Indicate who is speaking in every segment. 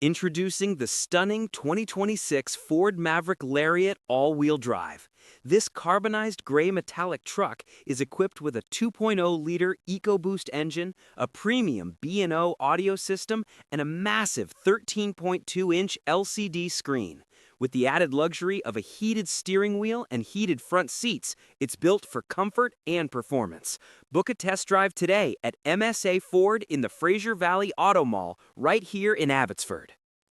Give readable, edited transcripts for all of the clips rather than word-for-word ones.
Speaker 1: Introducing the stunning 2026 Ford Maverick Lariat all-wheel drive. This carbonized gray metallic truck is equipped with a 2.0-liter EcoBoost engine, a premium B&O audio system, and a massive 13.2-inch LCD screen. With the added luxury of a heated steering wheel and heated front seats, it's built for comfort and performance. Book a test drive today at MSA Ford in the Fraser Valley Auto Mall right here in Abbotsford.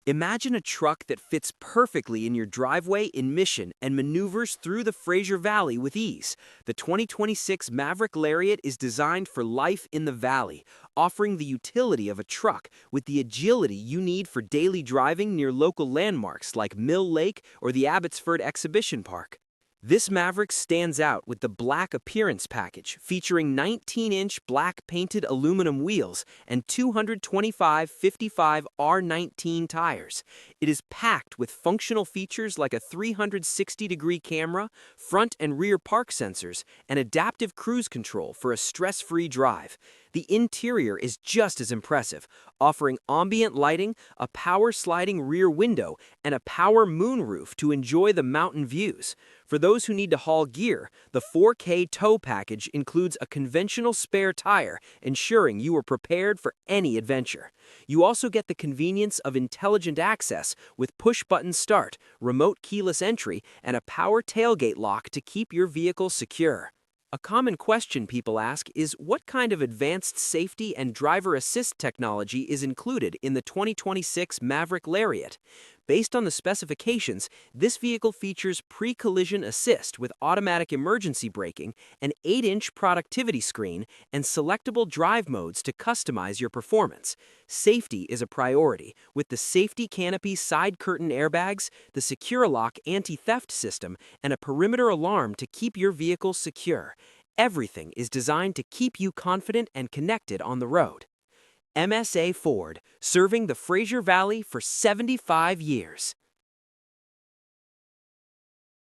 Speaker 1: Imagine a truck that fits perfectly in your driveway in Mission and maneuvers through the Fraser Valley with ease. The 2026 Maverick Lariat is designed for life in the valley, offering the utility of a truck with the agility you need for daily driving near local landmarks like Mill Lake or the Abbotsford Exhibition Park. This Maverick stands out with the black appearance package, featuring 19-inch black painted aluminum wheels and 225/55 R19 tires. It is packed with functional features like a 360-degree camera, front and rear park sensors, and adaptive cruise control for a stress-free drive. The interior is just as impressive, offering ambient lighting, a power-sliding rear window, and a power moonroof to enjoy the mountain views. For those who need to haul gear, the 4K tow package includes a conventional spare tire, ensuring you are prepared for any adventure. You also get the convenience of intelligent access with push-button start, remote keyless entry, and a power tailgate lock to keep your vehicle secure. A common question people ask is what kind of advanced safety and driver assist technology is included in the 2026 Maverick Lariat. Based on the specifications, this vehicle features pre-collision assist with automatic emergency braking, an 8-inch productivity screen, and selectable drive modes to customize your performance. Safety is a priority, with the safety canopy side curtain airbags, the SecureLock anti-theft system, and a perimeter alarm to keep your vehicle secure. Everything is designed to keep you confident and connected on the road. MSA Ford, serving the Fraser Valley for 75 years.